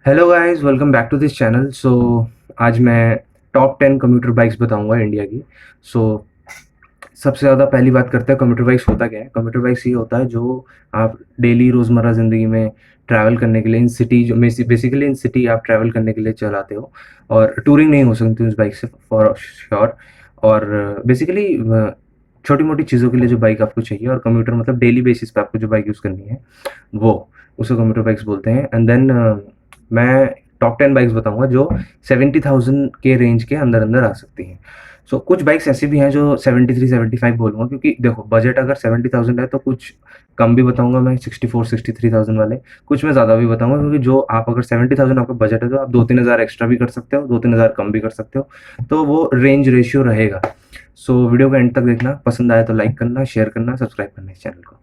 Hello guys, welcome back to this channel. आज मैं top 10 commuter bikes बताऊंगा India की। सो सबसे ज़्यादा पहली बात करते हैं कम्यूटर बाइक्स होता क्या है। कम्यूटर बाइक्स ये होता है जो आप डेली रोज़मर्रा ज़िंदगी में ट्रैवल करने के लिए इन सिटी जो बेसिकली इन सिटी आप ट्रैवल करने के लिए चलाते हो, और टूरिंग नहीं हो सकती उस बाइक से फॉर श्योर। और बेसिकली छोटी मोटी चीज़ों के लिए जो बाइक आपको चाहिए, और कम्यूटर मतलब डेली बेसिस पे आपको जो बाइक यूज़ करनी है वो उसे कम्यूटर बाइक्स बोलते हैं। एंड देन मैं टॉप 10 बाइक्स बताऊंगा जो 70,000 के रेंज के अंदर अंदर आ सकती हैं। कुछ बाइक्स ऐसी भी हैं जो 73-75 बोलूँगा, क्योंकि देखो बजट अगर 70,000 है तो कुछ कम भी बताऊँगा मैं, 64-63,000 वाले। कुछ मैं ज़्यादा भी बताऊँगा, क्योंकि जो आप अगर 70,000 आपका बजट है तो आप 2-3 हज़ार एक्स्ट्रा भी कर सकते हो, 2-3 हज़ार कम भी कर सकते हो। तो वो रेंज रेशियो रहेगा। वीडियो को एंड तक देखना, पसंद आए तो लाइक करना, शेयर करना, सब्सक्राइब करना इस चैनल को।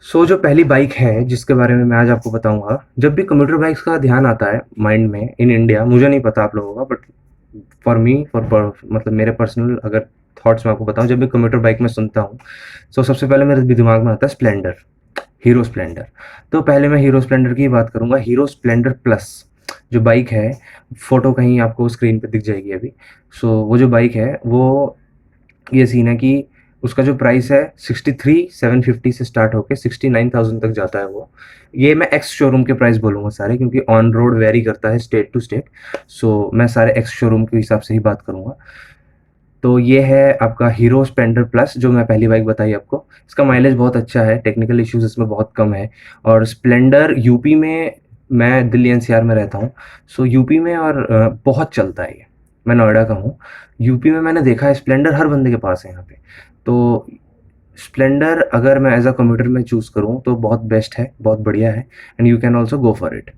जो पहली बाइक है जिसके बारे में मैं आज आपको बताऊँगा, जब भी कंप्यूटर बाइक्स का ध्यान आता है माइंड में इन इंडिया, मुझे नहीं पता आप लोगों का, बट फॉर मी मतलब मेरे पर्सनल अगर थॉट्स मैं आपको बताऊँ, जब भी कंप्यूटर बाइक में सुनता हूँ, सबसे पहले मेरे दिमाग में आता है स्प्लेंडर, हीरो स्प्लेंडर। तो पहले मैं हीरो स्प्लेंडर की बात करूँगा, हीरो स्प्लेंडर प्लस जो बाइक है, फ़ोटो कहीं आपको स्क्रीन पे दिख जाएगी अभी। वो जो बाइक है वो, ये सीन है कि उसका जो प्राइस है 63,750 से स्टार्ट होके 69,000 तक जाता है वो। ये मैं एक्स शोरूम के प्राइस बोलूँगा सारे, क्योंकि ऑन रोड वेरी करता है स्टेट टू स्टेट। मैं सारे एक्स शोरूम के हिसाब से ही बात करूँगा। तो ये है आपका हीरो स्प्लेंडर प्लस, जो मैं पहली बाइक बताई आपको। इसका माइलेज बहुत अच्छा है, टेक्निकल इश्यूज़ इसमें बहुत कम है। और स्प्लेंडर यूपी में, मैं दिल्ली एनसीआर में रहता हूँ, यूपी में और बहुत चलता है ये। मैं नोएडा का हूँ। यूपी में मैंने देखा है स्प्लेंडर हर बंदे के पास है यहाँ पे। तो स्प्लेंडर अगर मैं एज़ अ कम्यूटर में चूज़ करूँ तो बहुत बेस्ट है, बहुत बढ़िया है, and you can also go for it.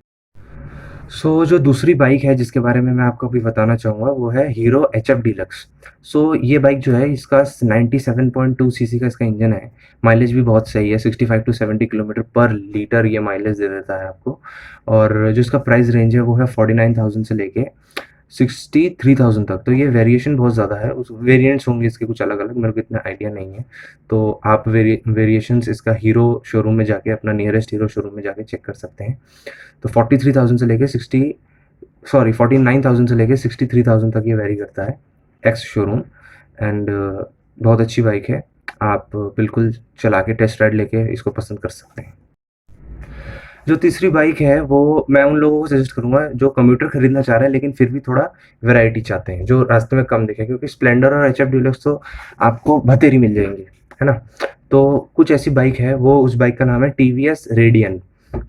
जो दूसरी बाइक है जिसके बारे में मैं आपको अभी बताना चाहूँगा वो है हीरो एचएफ डीलक्स। ये बाइक जो है, इसका 97.2 सीसी का इसका इंजन है। माइलेज भी बहुत सही है, 65 टू 70 किलोमीटर पर लीटर ये माइलेज दे देता है आपको। और जो इसका प्राइस रेंज है वो है 49,000 से लेके 63,000 तक। तो ये वेरिएशन बहुत ज़्यादा है, उस वेरिएंट्स होंगे इसके कुछ अलग-अलग, मेरे को इतना आइडिया नहीं है। तो आप वेरिएशंस इसका हीरो शोरूम में जाके, अपना नियरेस्ट हीरो शोरूम में जाके चेक कर सकते हैं। तो 43,000 से लेके 49,000 से लेके 63,000 तक ये वेरी करता है एक्स शोरूम। एंड बहुत अच्छी बाइक है, आप बिल्कुल चला के टेस्ट राइड लेके इसको पसंद कर सकते हैं। जो तीसरी बाइक है वो मैं उन लोगों को सजेस्ट करूँगा जो कम्यूटर खरीदना चाह रहे हैं लेकिन फिर भी थोड़ा वैरायटी चाहते हैं, जो रास्ते में कम दिखे, क्योंकि स्प्लेंडर और एचएफ डीलक्स तो आपको भतेरी मिल जाएंगी, है ना। तो कुछ ऐसी बाइक है, वो उस बाइक का नाम है टीवीएस रेडियन।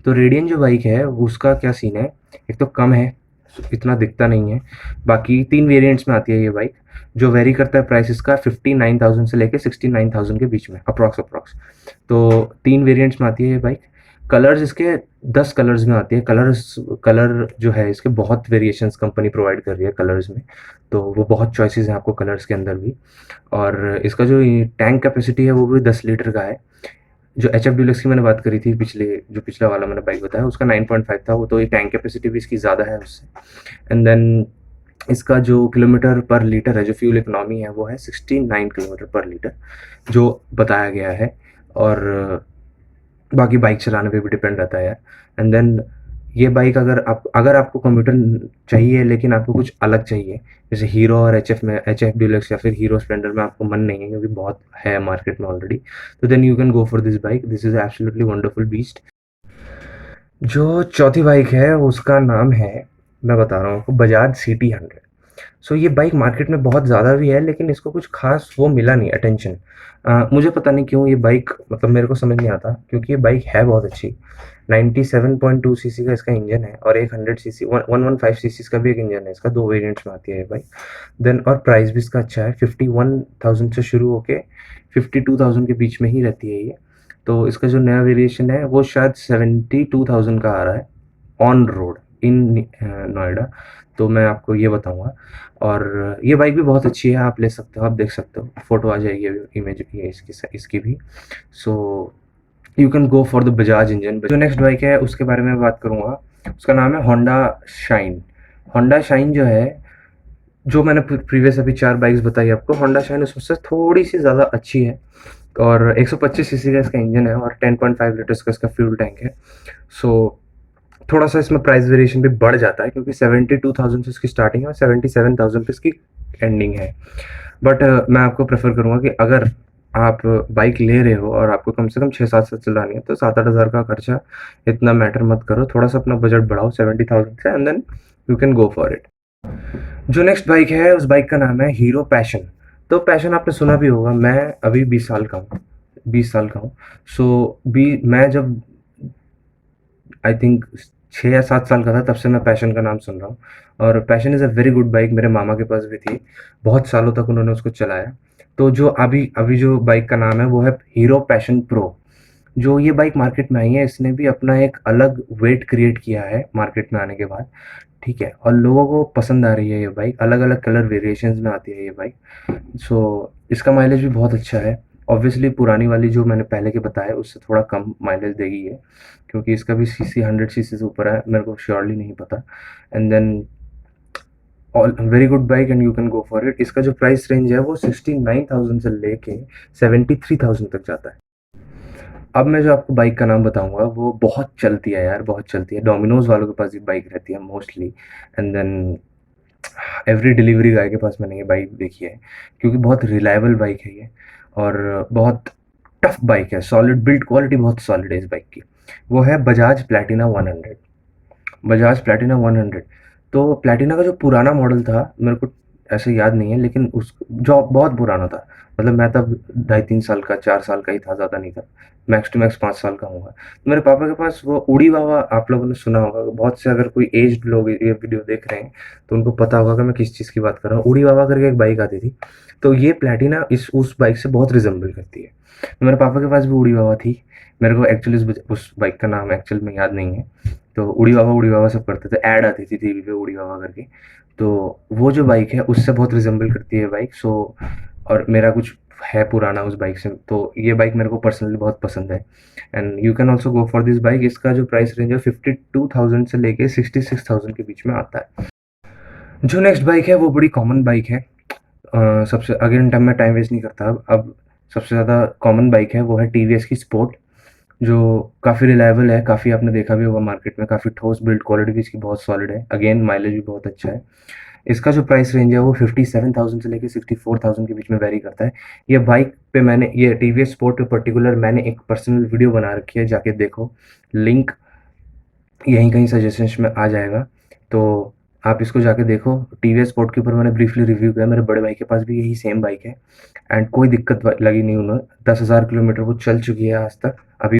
तो रेडियन जो बाइक है उसका क्या सीन है, एक तो कम है, इतना दिखता नहीं है। बाकी 3 वेरिएंट्स में आती है ये बाइक, जो वेरी करता है प्राइस इसका 59,000 से लेके 69,000 के बीच में, अप्रॉक्स। तो 3 वेरिएंट्स में आती है ये बाइक। कलर्स इसके 10 कलर्स में आती है। कलर जो है इसके बहुत वेरिएशंस कंपनी प्रोवाइड कर रही है कलर्स में, तो वो बहुत चॉइसेस हैं आपको कलर्स के अंदर भी। और इसका जो टैंक कैपेसिटी है वो भी 10 लीटर का है। जो एचएफ डीलक्स की मैंने बात करी थी, पिछला वाला मैंने बाइक बताया उसका 9.5 था, वो तो ये टैंक कैपेसिटी भी इसकी ज़्यादा है उससे। एंड देन इसका जो किलोमीटर पर लीटर है, जो फ्यूल इकोनॉमी है वो है 69 किलोमीटर पर लीटर, जो बताया गया है। और बाकी बाइक चलाने पे भी डिपेंड रहता है यार। एंड देन ये बाइक, अगर आपको कंप्यूटर चाहिए लेकिन आपको कुछ अलग चाहिए, जैसे हीरो और एचएफ डीलक्स या फिर हीरो स्प्लेंडर में आपको मन नहीं है क्योंकि बहुत है मार्केट में ऑलरेडी, तो then you can go for this bike. This is absolutely wonderful beast. जो चौथी बाइक है उसका नाम है, मैं बता रहा हूँ आपको, बजाज CT 100। ये बाइक मार्केट में बहुत ज़्यादा भी है लेकिन इसको कुछ खास वो मिला नहीं अटेंशन। मुझे पता नहीं क्यों ये बाइक, मतलब मेरे को समझ नहीं आता, क्योंकि ये बाइक है बहुत अच्छी। 97.2 सीसी का इसका इंजन है, और एक 100 सीसी 115 सीसी का भी एक इंजन है इसका, 2 वेरिएंट्स में आती है ये बाइक। देन और प्राइस भी इसका अच्छा है, 51,000 से शुरू होके 52,000 के बीच में ही रहती है ये। तो इसका जो नया वेरिएशन है वो शायद 72,000 का आ रहा है ऑन रोड इन नोएडा। तो मैं आपको ये बताऊँगा। और ये बाइक भी बहुत अच्छी है, आप ले सकते हो, आप देख सकते हो, फ़ोटो आ जाएगी अभी, इमेज ये इसकी भी। So you can go for the Bajaj engine. जो नेक्स्ट बाइक है उसके बारे में बात करूँगा, उसका नाम है होंडा शाइन। होंडा शाइन जो है, जो मैंने प्रीवियस अभी 4 बाइक्स बताई आपको, होंडा शाइन उसमें से थोड़ी-सी ज़्यादा अच्छी है। और 125 सीसी का इसका इंजन है और 10.5 लीटर्स का इसका फ्यूल टैंक है। सो थोड़ा-सा इसमें प्राइस वेरिएशन भी बढ़ जाता है क्योंकि 72,000 से इसकी स्टार्टिंग है और 77,000 पे इसकी एंडिंग है। बट मैं आपको प्रेफ़र करूँगा कि अगर आप बाइक ले रहे हो और आपको कम से कम 6-7 साल चलानी है, तो 7-8 हज़ार का खर्चा इतना मैटर मत करो, थोड़ा-सा अपना बजट बढ़ाओ 70,000 से and then you can go for it. जो नेक्स्ट बाइक है, उस बाइक का नाम है हीरो पैशन। तो पैशन आपने सुना भी होगा, मैं अभी 20 साल का हूँ, 20 साल का हूँ। सो बी मैं जब आई थिंक 6 या 7 साल का था तब से मैं पैशन का नाम सुन रहा हूँ और passion is a very good bike, मेरे मामा के पास भी थी। बहुत सालों तक उन्होंने उसको चलाया। तो जो अभी अभी जो बाइक का नाम है वो है हीरो पैशन प्रो। जो ये बाइक मार्केट में आई है, इसने भी अपना एक अलग वेट क्रिएट किया है मार्केट में आने के बाद, ठीक है? और लोगों को पसंद आ रही है ये बाइक, अलग-अलग कलर वेरिएशंस में आती है ये बाइक। सो इसका माइलेज भी बहुत अच्छा है। ऑब्वियसली पुरानी वाली जो मैंने पहले के बताया उससे थोड़ा कम माइलेज देगी ये, क्योंकि इसका भी सीसी 100 सीसी से ऊपर है, मेरे को श्योरली नहीं पता। And then all very good bike and you can go for it. इसका जो प्राइस रेंज है वो 69,000 से लेके 73,000 तक जाता है। अब मैं जो आपको बाइक का नाम बताऊँगा वो बहुत चलती है यार, बहुत चलती है। डोमिनोज़ वालों के पास ये बाइक रहती है mostly and then every delivery guy के पास मैंने ये बाइक देखी है, क्योंकि बहुत रिलायबल बाइक है ये और बहुत टफ बाइक है, सॉलिड बिल्ड क्वालिटी बहुत सॉलिड है इस बाइक की। वो है बजाज प्लैटिना 100। बजाज प्लैटिना 100। तो प्लैटिना का जो पुराना मॉडल था, मेरे को ऐसे याद नहीं है, लेकिन उस जो बहुत पुराना था, मतलब मैं तब ढाई 3 साल का, 4 साल का ही था, ज़्यादा नहीं था। मैक्स टू मैक्स 5 साल का होऊँगा। मेरे पापा के पास वो उड़ी वावा आप लोगों ने सुना होगा, बहुत से अगर कोई एज्ड लोग ये वीडियो देख रहे हैं, तो उनको पता होगा कि मैं किस चीज़ की बात कर रहा हूँ। उड़ी वावा करके एक बाइक आती थी, तो ये प्लैटिना इस उस बाइक से बहुत रिज़ेम्बल करती है। तो मेरे पापा के पास भी उड़ी वावा थी। मेरे को एक्चुअली उस बाइक का नाम एक्चुअल में याद नहीं है। तो उड़ी बाबा सब करते थे, ऐड आती थी टीवी पे उड़ी बाबा करके। तो वो जो बाइक है उससे बहुत रिज़ेम्बल करती है बाइक। सो और मेरा कुछ है पुराना उस बाइक से, तो ये बाइक मेरे को पर्सनली बहुत पसंद है and you can also go for this bike. इसका जो प्राइस रेंज है 52,000 से लेके 66,000 के बीच में आता है। जो नेक्स्ट बाइक है वो बड़ी कॉमन बाइक है। सबसे अगेन टाइम मैं टाइम वेस्ट नहीं करता, अब सबसे ज़्यादा कॉमन बाइक है वो है टीवीएस की स्पोर्ट, जो काफ़ी रिलायबल है, काफ़ी आपने देखा भी होगा मार्केट में, काफ़ी ठोस बिल्ड क्वालिटी भी इसकी बहुत सॉलिड है। अगेन माइलेज भी बहुत अच्छा है। इसका जो प्राइस रेंज है वो 57,000 से लेके 64,000 के बीच में वैरी करता है। ये बाइक पे मैंने ये टीवीएस स्पोर्ट पे पर्टिकुलर मैंने एक पर्सनल वीडियो बना रखी है, जाके देखो। लिंक यहीं कहीं सजेशंस में आ जाएगा, तो आप इसको जाके देखो। टीवीएस स्पोर्ट के ऊपर मैंने ब्रीफली रिव्यू किया, मेरे बड़े भाई के पास भी यही सेम बाइक है एंड कोई दिक्कत लगी नहीं उन्हें। 10,000 किलोमीटर वो चल चुकी है आज तक। अभी